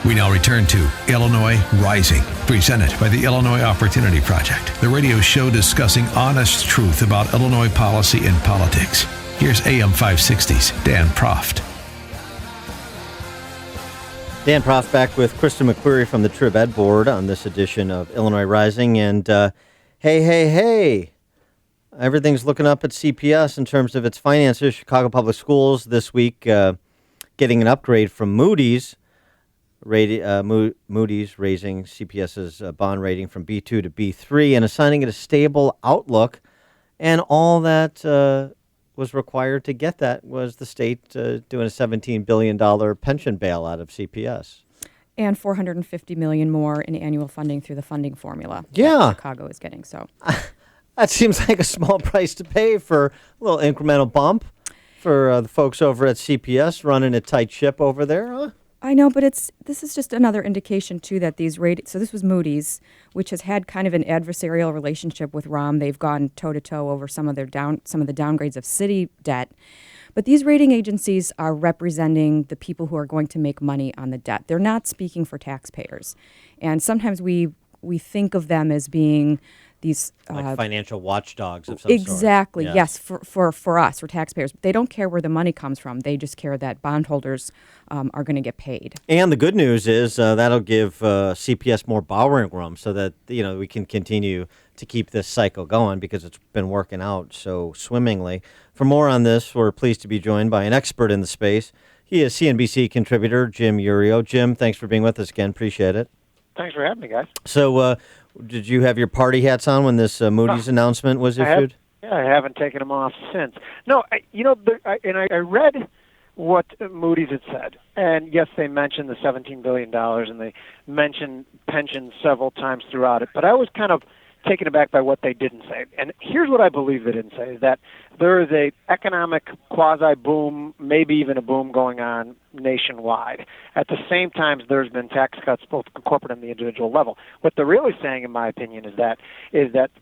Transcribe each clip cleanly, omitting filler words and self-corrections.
We now return to Illinois Rising, presented by the Illinois Opportunity Project, the radio show discussing honest truth about Illinois policy and politics. Here's AM 560's Dan Proft. Dan Proft back with Kristen McQueary from the Trib Ed Board on this edition of Illinois Rising. And hey, everything's looking up at CPS in terms of its finances. Chicago Public Schools this week getting an upgrade from Moody's. Moody's raising CPS's bond rating from B2 to B3 and assigning it a stable outlook. And all that was required to get that was the state doing a $17 billion pension bailout of CPS. And $450 million more in annual funding through the funding formula that Chicago is getting. So that seems like a small price to pay for a little incremental bump for the folks over at CPS running a tight ship over there, huh? I know, but this is just another indication, too, that these ratings... So this was Moody's, which has had kind of an adversarial relationship with Rahm. They've gone toe-to-toe over some of the downgrades of city debt. But these rating agencies are representing the people who are going to make money on the debt. They're not speaking for taxpayers. And sometimes we think of them as being these... like financial watchdogs of some sort. Exactly, yes, for us, for taxpayers. They don't care where the money comes from. They just care that bondholders are going to get paid. And the good news is that'll give CPS more borrowing room so that we can continue to keep this cycle going because it's been working out so swimmingly. For more on this, we're pleased to be joined by an expert in the space. He is CNBC contributor Jim Yuri. Jim, thanks for being with us again. Appreciate it. Thanks for having me, guys. So, did you have your party hats on when this Moody's announcement was issued? I haven't taken them off since. No, I read what Moody's had said. And yes, they mentioned the $17 billion, and they mentioned pensions several times throughout it. But I was kind of taken aback by what they didn't say. And here's what I believe they didn't say, is that there is a economic quasi-boom, maybe even a boom going on nationwide. At the same time, there's been tax cuts both at the corporate and the individual level. What they're really saying, in my opinion, is that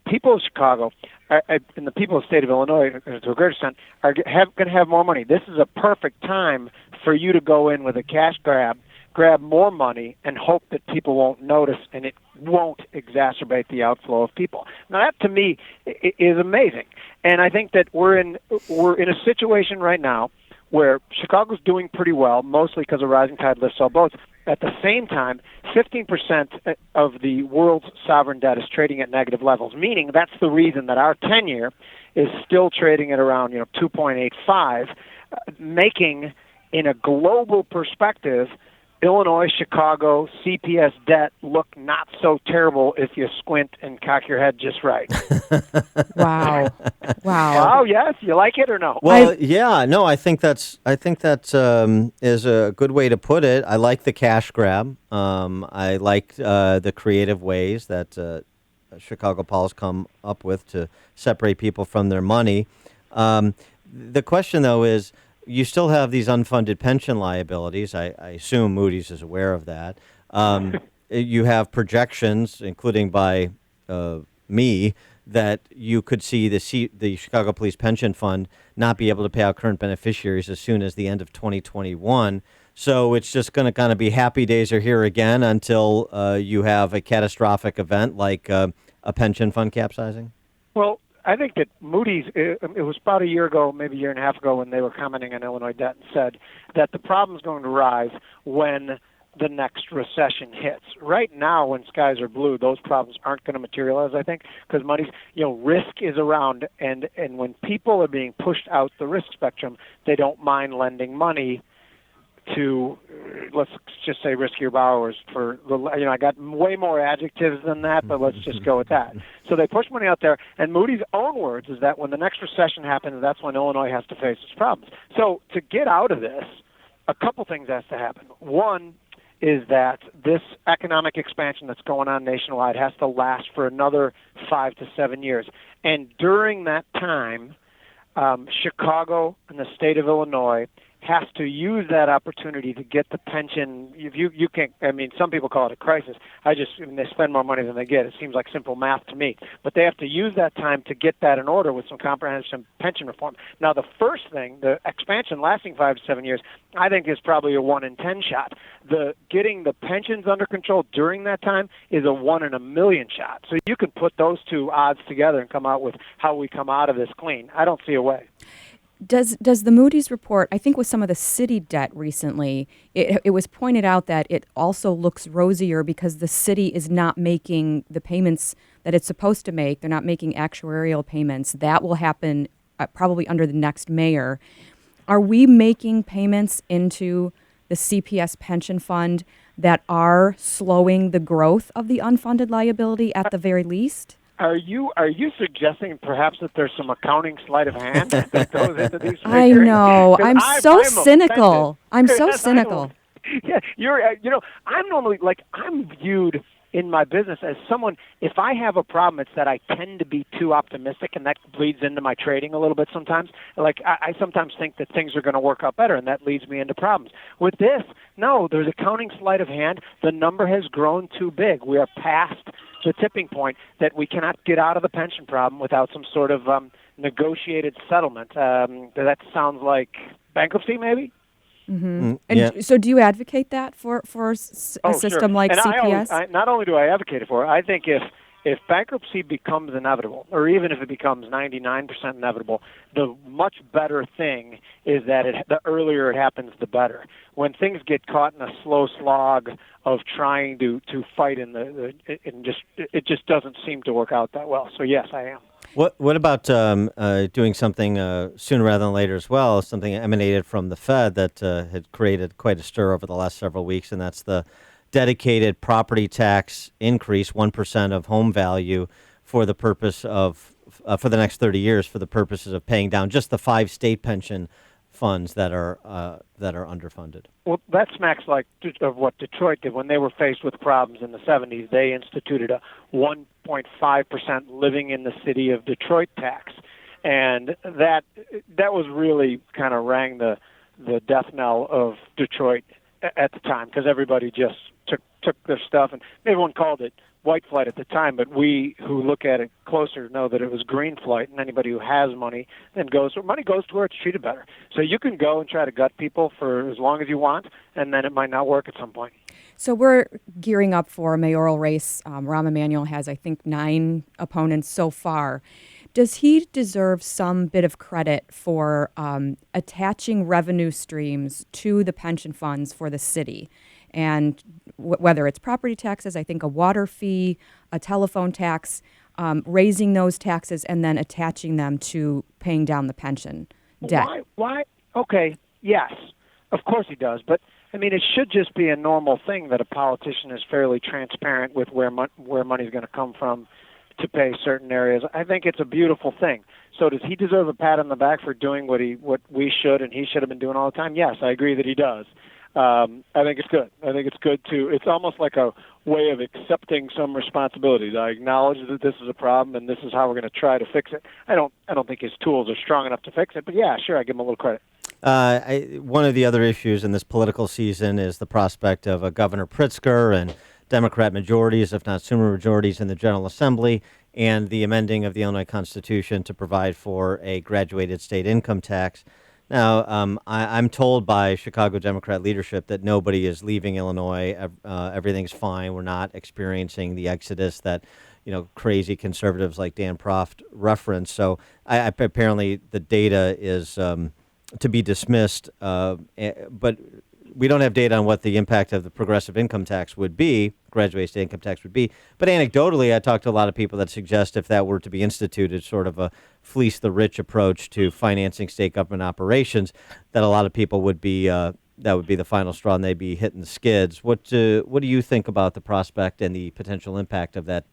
people of Chicago and the people of the state of Illinois, to a great extent, are going to have more money. This is a perfect time for you to go in with a cash grab more money, and hope that people won't notice, and it won't exacerbate the outflow of people. Now, that to me is amazing, and I think that we're in a situation right now where Chicago's doing pretty well, mostly because a rising tide lifts all boats. At the same time, 15% of the world's sovereign debt is trading at negative levels, meaning that's the reason that our 10-year is still trading at around 2.85, making, in a global perspective, Illinois, Chicago, CPS debt look not so terrible if you squint and cock your head just right. Wow. Oh, yes. You like it or no? Well, I think that is a good way to put it. I like the cash grab. I like the creative ways that Chicago Paul's come up with to separate people from their money. The question, though, is, you still have these unfunded pension liabilities. I assume Moody's is aware of that. You have projections, including by me, that you could see the Chicago Police Pension Fund not be able to pay out current beneficiaries as soon as the end of 2021. So it's just going to kind of be happy days are here again until you have a catastrophic event like a pension fund capsizing? Well, I think that Moody's, it was about a year ago, maybe a year and a half ago, when they were commenting on Illinois debt and said that the problem is going to rise when the next recession hits. Right now, when skies are blue, those problems aren't going to materialize, I think, because money's, risk is around, and when people are being pushed out the risk spectrum, they don't mind lending money to, let's just say, riskier borrowers. I got way more adjectives than that, but let's just go with that. So they push money out there, and Moody's own words is that when the next recession happens, that's when Illinois has to face its problems. So to get out of this, a couple things has to happen. One is that this economic expansion that's going on nationwide has to last for another 5 to 7 years. And during that time, Chicago and the state of Illinois has to use that opportunity to get the pension. If you can't, I mean, some people call it a crisis. They spend more money than they get. It seems like simple math to me. But they have to use that time to get that in order with some comprehensive pension reform. Now, the first thing, the expansion lasting 5 to 7 years, I think is probably a 1 in 10 shot. The getting the pensions under control during that time is a 1 in a million shot. So you can put those two odds together and come out with how we come out of this clean. I don't see a way. Does the Moody's report, I think with some of the city debt recently, it was pointed out that it also looks rosier because the city is not making the payments that it's supposed to make. They're not making actuarial payments. That will happen probably under the next mayor. Are we making payments into the CPS pension fund that are slowing the growth of the unfunded liability at the very least? Are you suggesting perhaps that there's some accounting sleight of hand that goes into these figures? I know. I'm so cynical. offended. I'm so cynical. Yeah, I'm normally I'm viewed in my business as someone, if I have a problem, it's that I tend to be too optimistic, and that bleeds into my trading a little bit sometimes. I sometimes think that things are going to work out better, and that leads me into problems. With this, no, there's accounting sleight of hand. The number has grown too big. We are past the tipping point that we cannot get out of the pension problem without some sort of negotiated settlement. That sounds like bankruptcy, maybe? Mm-hmm. And so do you advocate that for a system like and CPS? Not only do I advocate it for it, I think if bankruptcy becomes inevitable, or even if it becomes 99% inevitable, the much better thing is that the earlier it happens, the better. When things get caught in a slow slog of trying to fight it just doesn't seem to work out that well. So yes, I am. What about doing something sooner rather than later as well? Something emanated from the Fed that had created quite a stir over the last several weeks, and that's the dedicated property tax increase, 1% of home value, for the purpose of for the next 30 years, for the purposes of paying down just the 5 state pension funds that are underfunded. Well, that smacks like of what Detroit did when they were faced with problems in the 70s. They instituted a 1.5% living in the city of Detroit tax, and that was really kind of rang the death knell of Detroit at the time, because everybody just took their stuff, and everyone called it white flight at the time, but we who look at it closer know that it was green flight, and anybody who has money then money goes to where it's treated better. So you can go and try to gut people for as long as you want, and then it might not work at some point. So we're gearing up for a mayoral race. Rahm Emanuel has, I think, 9 opponents so far. Does he deserve some bit of credit for attaching revenue streams to the pension funds for the city? And whether it's property taxes, I think a water fee, a telephone tax, raising those taxes and then attaching them to paying down the pension debt. Why? Okay, yes, of course he does. But, I mean, it should just be a normal thing that a politician is fairly transparent with where money's going to come from to pay certain areas. I think it's a beautiful thing. So does he deserve a pat on the back for doing what we should and he should have been doing all the time? Yes, I agree that he does. I think it's good. I think it's good it's almost like a way of accepting some responsibilities. I acknowledge that this is a problem and this is how we're going to try to fix it. I don't think his tools are strong enough to fix it, but yeah, sure, I give him a little credit. One of the other issues in this political season is the prospect of a Governor Pritzker and Democrat majorities, if not super majorities, in the General Assembly, and the amending of the Illinois Constitution to provide for a graduated state income tax. Now, I'm told by Chicago Democrat leadership that nobody is leaving Illinois. Everything's fine. We're not experiencing the exodus that, crazy conservatives like Dan Proft reference. So apparently the data is to be dismissed, but we don't have data on what the impact of the progressive income tax would be, graduated state income tax would be. But anecdotally, I talked to a lot of people that suggest if that were to be instituted, sort of a fleece the rich approach to financing state government operations, that a lot of people would be, that would be the final straw and they'd be hitting the skids. What do you think about the prospect and the potential impact of that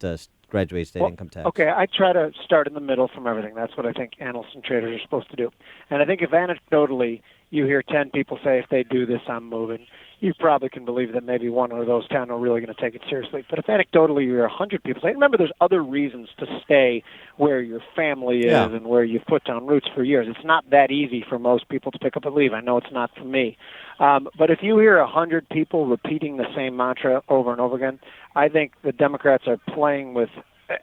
graduated state income tax? Okay, I try to start in the middle from everything. That's what I think analysts and traders are supposed to do. And I think if anecdotally you hear 10 people say, if they do this, I'm moving. You probably can believe that maybe one of those 10 are really going to take it seriously. But if anecdotally you hear 100 people say, remember, there's other reasons to stay where your family is and where you've put down roots for years. It's not that easy for most people to pick up and leave. I know it's not for me. But if you hear 100 people repeating the same mantra over and over again, I think the Democrats are playing with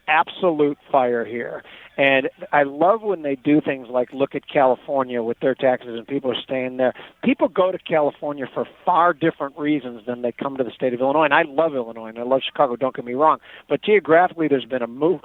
absolute fire here. And I love when they do things like look at California with their taxes and people are staying there. People go to California for far different reasons than they come to the state of Illinois. And I love Illinois and I love Chicago, don't get me wrong. But geographically, there's been a move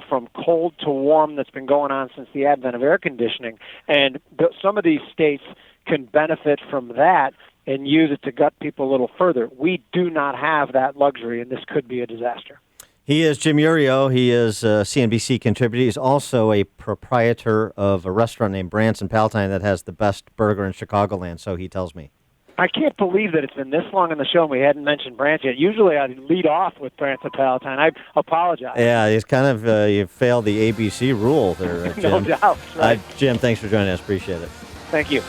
from cold to warm that's been going on since the advent of air conditioning. And some of these states can benefit from that and use it to gut people a little further. We do not have that luxury, and this could be a disaster. He is Jim Yuri. He is a CNBC contributor. He's also a proprietor of a restaurant named Branson Palatine that has the best burger in Chicagoland, so he tells me. I can't believe that it's been this long in the show and we hadn't mentioned Branson yet. Usually I lead off with Branson Palatine. I apologize. Yeah, he's kind of, you failed the ABC rule there, Jim. No doubt. Right. Jim, thanks for joining us. Appreciate it. Thank you.